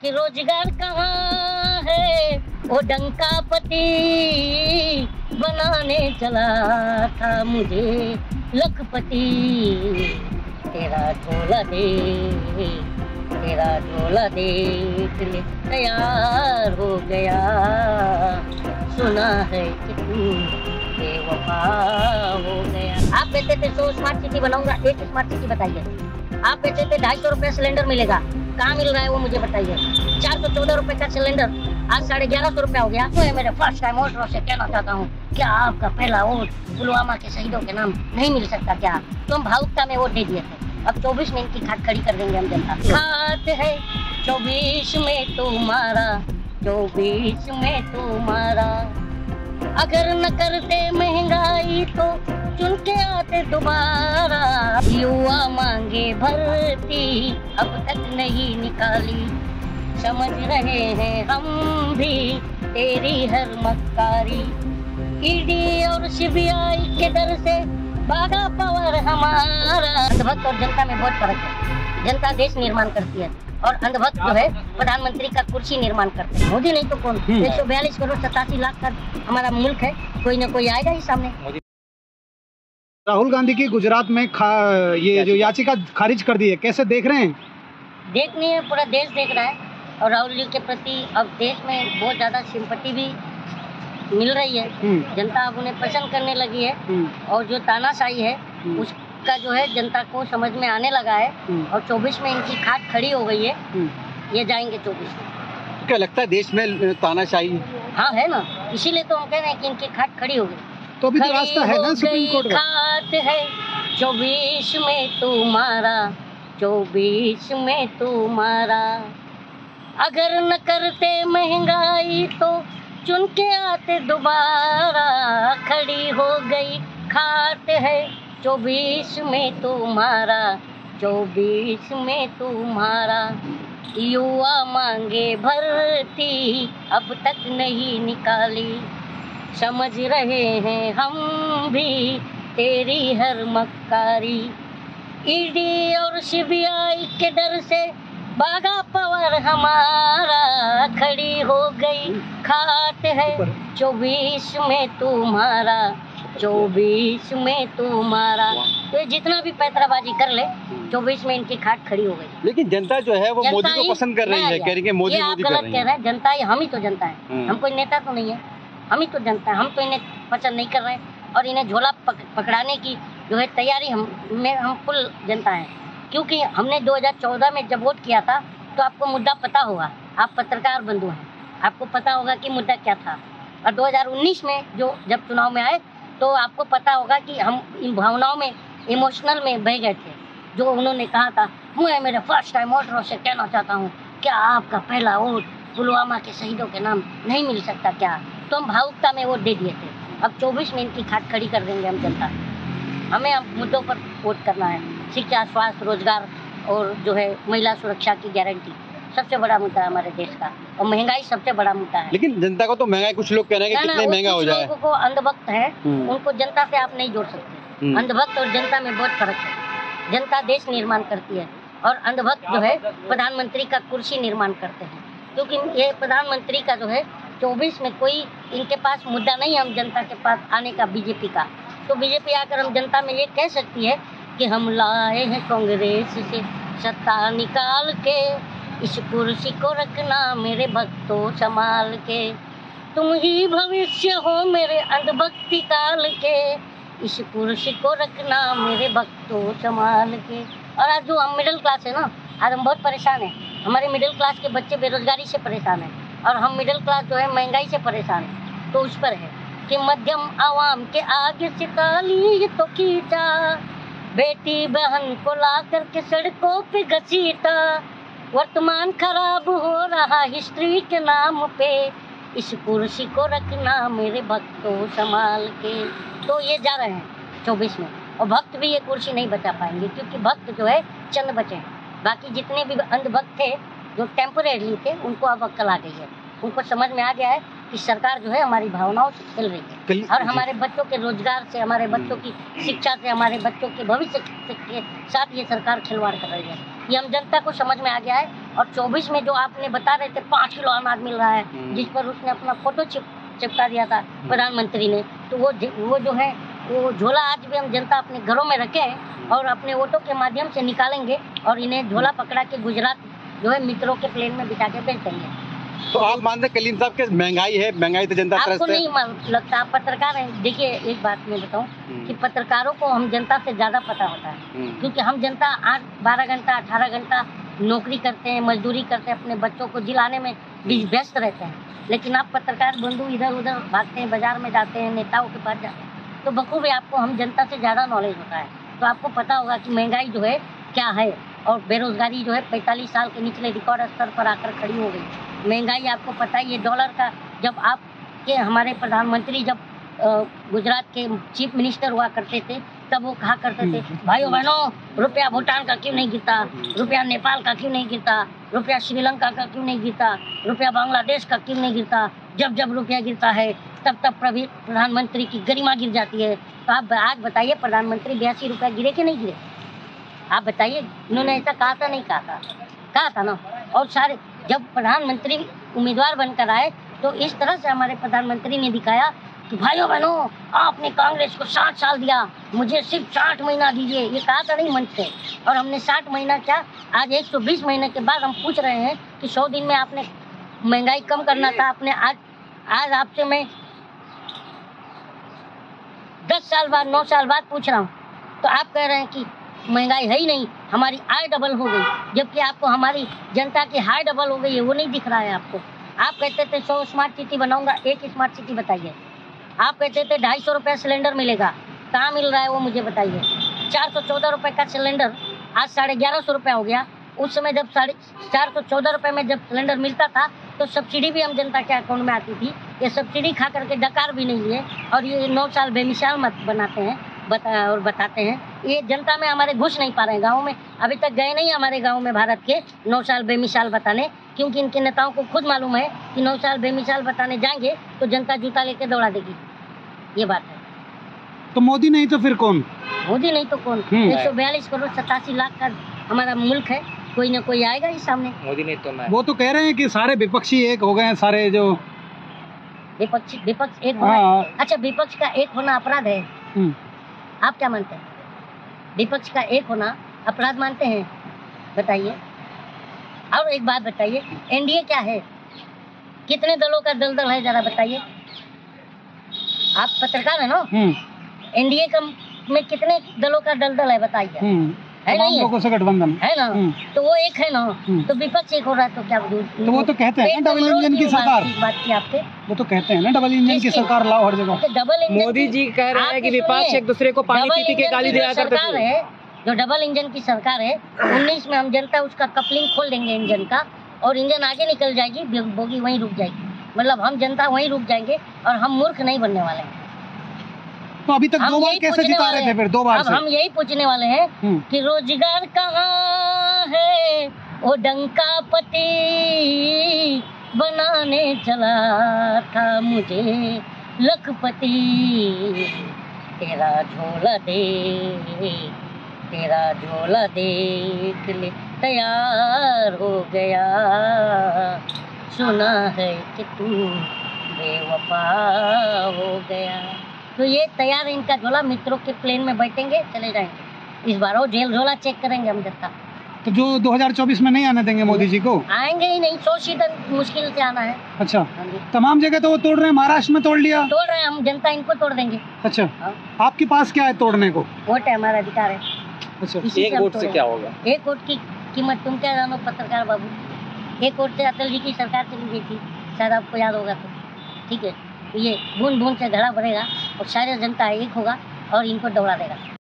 कि रोजगार कहाँ है, वो डंका पति बनाने चला था मुझे लखपति। तेरा झोला देख ले तैयार हो गया, सुना है कि तू बेवफा हो गया। आप कहते थे 100 स्मार्ट सिटी बनाऊंगा, एक स्मार्ट सिटी बताइए। आप कहते थे 250 रुपये सिलेंडर मिलेगा, कहाँ मिल रहा है वो मुझे बताइए। 414 रुपए का सिलेंडर आज 1150 रुपया हो गया। तो मेरे फर्स्ट टाइम वोटरों से कहना चाहता हूँ, क्या आपका पहला वोट पुलवामा के शहीदों के नाम नहीं मिल सकता क्या? तो हम भावुकता में वोट दे दिए थे, अब 24 में इनकी खाट खड़ी कर देंगे हम जनता। खात है 24 में तुम्हारा, 24 में तुम्हारा। अगर न करते महंगाई तो चुन के आते दोबारा। युवा मांगे भर्ती अब तक नहीं निकाली, समझ रहे हैं हम भी तेरी हर मक्कारी। ईडी और सीबीआई के डर से भागा पावर हमारा। अंधभक्त और जनता में बहुत फर्क है। जनता देश निर्माण करती है और अंधभक्त जो है प्रधानमंत्री का कुर्सी निर्माण करते हैं। मोदी नहीं तो कौन? 142 करोड़ 87 लाख का हमारा मुल्क है, कोई न कोई आएगा ही सामने। राहुल गांधी की गुजरात में ये जो याचिका खारिज कर दी है, कैसे देख रहे हैं? देखनी है, पूरा देश देख रहा है और राहुल जी के प्रति अब देश में बहुत ज्यादा सिंपैथी भी मिल रही है। जनता अब उन्हें पसंद करने लगी है और जो तानाशाही है उसका जो है जनता को समझ में आने लगा है और 24 में इनकी खाट खड़ी हो गई है। ये जाएंगे 24 में। क्या लगता है देश में तानाशाही? हाँ है ना, इसीलिए तो हम कह रहे हैं कि इनकी खाट खड़ी हो गई। तो अभी तो रास्ता है ना सुप्रीम कोर्ट का। खाट है 24 में तुम्हारा, 24 में तुम्हारा। अगर न करते महंगाई तो चुन के आते दोबारा। खड़ी हो गई खाट है 24 में तुम्हारा, 24 में तुम्हारा। युवा मांगे भर्ती अब तक नहीं निकाली, समझ रहे हैं हम भी तेरी हर मक्कारी। ईडी और सीबीआई के डर से भागा पावर हमारा। खड़ी हो गई खाट है 24 में तुम्हारा, 24 में तुम्हारा। तो ये जितना भी पैतराबाजी कर ले, 24 में इनकी खाट खड़ी हो गई। लेकिन जनता जो है वो मोदी को पसंद कर रही है, कह रही है मोदी मोदी कर रही है। गलत कह रहा है, जनता है, हम ही तो जनता है, हम कोई नेता तो नहीं है, हम ही तो जनता है। हम तो इन्हें पसंद नहीं कर रहे हैं और इन्हें झोला पकड़ाने की जो है तैयारी हम फुल जनता है। क्योंकि हमने 2014 में जब वोट किया था तो आपको मुद्दा पता होगा, आप पत्रकार बंधु हैं, आपको पता होगा कि मुद्दा क्या था। और 2019 में जब चुनाव में आए तो आपको पता होगा कि हम इन भावनाओं में, इमोशनल में बह गए थे। जो उन्होंने कहा था, मैं मेरे फर्स्ट टाइम वोटरों से कहना चाहता हूँ, क्या आपका पहला वोट पुलवामा के शहीदों के नाम नहीं मिल सकता क्या? तो हम भावुकता में वोट दे दिए थे, अब 24 में इनकी खाट खड़ी कर देंगे हम जनता। हमें अब मुद्दों पर वोट करना है। शिक्षा, स्वास्थ्य, रोजगार और जो है महिला सुरक्षा की गारंटी सबसे बड़ा मुद्दा है हमारे देश का, और महंगाई सबसे बड़ा मुद्दा है। लेकिन जनता को तो महंगाई, कुछ लोग कह रहे हैं कि कितने महंगा हो जाए। लोगों को अंधभक्त है, उनको जनता से आप नहीं जोड़ सकते। अंधभक्त और जनता में बहुत फर्क है। जनता देश निर्माण करती है और अंधभक्त जो है प्रधानमंत्री का कुर्सी निर्माण करते हैं। क्योंकि ये प्रधानमंत्री का जो है 24 में कोई इनके पास मुद्दा नहीं है हम जनता के पास आने का, बीजेपी का। तो बीजेपी आकर हम जनता में ये कह सकती है कि हम लाए हैं कांग्रेस से सत्ता निकाल के, इस कुर्सी को रखना मेरे भक्तों संभाल के। तुम ही भविष्य हो मेरे अंधभक्ति काल के, इस कुर्सी को रखना मेरे भक्तों संभाल के। और आज जो हम मिडिल क्लास है ना, आज हम बहुत परेशान हैं। हमारे मिडिल क्लास के बच्चे बेरोजगारी से परेशान हैं और हम मिडिल क्लास जो है महंगाई से परेशान हैं। तो उस पर है कि मध्यम आवाम के आगे से ताली तो खींचा, बेटी बहन को ला करके सड़कों पे घसीटा। वर्तमान खराब हो रहा हिस्ट्री के नाम पे, इस कुर्सी को रखना मेरे भक्तों संभाल के। तो ये जा रहे हैं 24 में, और भक्त भी ये कुर्सी नहीं बचा पाएंगे क्योंकि भक्त जो है चंद बचे हैं। बाकी जितने भी अंधभक्त थे जो टेम्परेरी थे, उनको अब अक्ल आ गई है, उनको समझ में आ गया है कि सरकार जो है हमारी भावनाओं से खेल रही है और हमारे बच्चों के रोजगार से, हमारे बच्चों की शिक्षा से, हमारे बच्चों के भविष्य के साथ ये सरकार खिलवाड़ कर रही है। ये हम जनता को समझ में आ गया है। और 24 में जो आपने बता रहे थे 5 किलो अनाज मिल रहा है, जिस पर उसने अपना फोटो चिपका दिया था प्रधानमंत्री ने, तो वो जो है वो झोला आज भी हम जनता अपने घरों में रखे हैं और अपने वोटों के माध्यम से निकालेंगे और इन्हें झोला पकड़ा के गुजरात जो है मित्रों के प्लेन में बिठा के भेज देंगे। तो आप मानते हैं कलीम साहब के महंगाई है, महंगाई तो जनता आपको नहीं लगता? आप पत्रकार हैं। देखिए एक बात मैं बताऊं कि पत्रकारों को हम जनता से ज्यादा पता होता है, क्योंकि हम जनता 8-12 घंटा 18 घंटा नौकरी करते हैं, मजदूरी करते हैं, अपने बच्चों को जिलाने में व्यस्त रहते हैं। लेकिन आप पत्रकार बंधु इधर उधर भागते हैं, बाजार में जाते हैं, नेताओं के पास जाते हैं, तो बखूबी आपको हम जनता से ज़्यादा नॉलेज होता है। तो आपको पता होगा कि महंगाई जो है क्या है और बेरोजगारी जो है 45 साल के निचले रिकॉर्ड स्तर पर आकर खड़ी हो गई। महंगाई आपको पता ही है। डॉलर का जब आपके हमारे प्रधानमंत्री जब गुजरात के चीफ मिनिस्टर हुआ करते थे तब वो कहा करते थे, भाइयों बहनों रुपया भूटान का क्यों नहीं गिरता, रुपया नेपाल का क्यों नहीं गिरता, रुपया श्रीलंका का क्यों नहीं गिरता, रुपया बांग्लादेश का क्यों नहीं गिरता। जब जब रुपया गिरता है तब तब प्रधानमंत्री की गरिमा गिर जाती है। तो आप आज बताइए प्रधानमंत्री 82 रुपया गिरे कि नहीं गिरे? आप बताइए। उन्होंने ऐसा कहा था? नहीं कहा था ना। और सारे जब प्रधानमंत्री उम्मीदवार बनकर आए तो इस तरह से हमारे प्रधानमंत्री ने दिखाया कि भाइयों बहनों आपने कांग्रेस को 60 साल दिया, मुझे सिर्फ 60 महीना दीजिए। ये कहा था नहीं मंच से, और हमने 60 महीना क्या आज 120 महीने के बाद हम पूछ रहे हैं कि 100 दिन में आपने महंगाई कम करना था। आपने आज आपसे मैं 10 साल बाद 9 साल बाद पूछ रहा हूँ तो आप कह रहे हैं कि महंगाई है ही नहीं, हमारी आय डबल हो गई, जबकि आपको हमारी जनता की हाई डबल हो गई है, वो नहीं दिख रहा है आपको। आप कहते थे 100 स्मार्ट सिटी बनाऊंगा, एक स्मार्ट सिटी बताइए। आप कहते थे 250 रुपये सिलेंडर मिलेगा, कहाँ मिल रहा है वो मुझे बताइए। 414 रुपये का सिलेंडर आज 1150 रुपये हो गया। उस समय जब 414 रुपये में जब सिलेंडर मिलता था तो सब्सिडी भी हम जनता के अकाउंट में आती थी। ये सब्सिडी खा करके डकार भी नहीं लिए और ये 9 साल बेमिसाल मत बनाते हैं और बताते हैं। ये जनता में हमारे घुस नहीं पा रहे हैं। गाँव में अभी तक गए नहीं हमारे गाँव में भारत के 9 साल बेमिसाल बताने, क्योंकि इनके नेताओं को खुद मालूम है कि 9 साल बेमिसाल बताने जाएंगे तो जनता जूता लेके दौड़ा देगी। ये बात है। तो मोदी नहीं तो फिर कौन? मोदी नहीं तो कौन? 142 करोड़ 87 लाख का हमारा मुल्क है, कोई ना कोई आएगा ही सामने। मोदी नहीं तो मैं। वो तो कह रहे हैं कि सारे विपक्षी एक हो गए हैं, सारे जो विपक्ष एक होना। अच्छा, विपक्ष का एक होना अपराध है? आप क्या मानते हैं? विपक्ष का एक होना अपराध मानते हैं? बताइए। और एक बात बताइए, एनडीए क्या है? कितने दलों का दलदल है जरा बताइए। आप पत्रकार है ना? एनडीए का में कितने दलों का दलदल है बताइए। है नहीं लोगों से गठबंधन है ना? तो वो एक है ना, तो विपक्ष एक हो रहा है। तो क्या तो वो तो कहते हैं डबल इंजन की सरकार। बात की आपके वो तो कहते हैं ना डबल इंजन की सरकार लाओ हर जगह। डबल इंजन मोदी जी कह रहे हैं कि विपक्ष एक दूसरे को पानी पी के गाली दिया करते थे। जो डबल इंजन की सरकार है 19 में हम जनता उसका कपलिंग खोल देंगे इंजन का और इंजन आगे निकल जाएगी, बोगी वहीं रुक जाएगी। मतलब हम जनता वहीं रुक जाएंगे और हम मूर्ख नहीं बनने वाले हैं। तो अभी तक 2 बार कैसे जिता रहे थे फिर? 2 बार से हम यही पूछने वाले हैं कि रोजगार कहाँ है वो डंका पति बनाने चला था मुझे लखपति। तेरा झोला देख ले तैयार हो गया, सुना है कि तू बेवफा हो गया। तो ये तैयार है इनका झोला, मित्रों के प्लेन में बैठेंगे चले जाएंगे। इस बार वो जेल झोला चेक करेंगे हम जनता। तो जो 2024 में नहीं आने देंगे मोदी जी को? आएंगे ही नहीं, 100 सीट मुश्किल से आना है। अच्छा, तमाम जगह तो वो तोड़ रहे हैं, महाराष्ट्र में तोड़ लिया। तोड़ रहे हैं, हम जनता इनको तोड़ देंगे। अच्छा, आपके पास क्या है तोड़ने को? वोट है, हमारा अधिकार है। अच्छा, एक वोट से क्या होगा? एक वोट की कीमत तुम क्या जानो पत्रकार बाबू। एक वोट से अटल जी की सरकार चली गई थी, शायद आपको याद होगा। तो ठीक है, ये बूंद बूंद से घड़ा भरेगा और सारी जनता एक होगा और इनको दौड़ा देगा।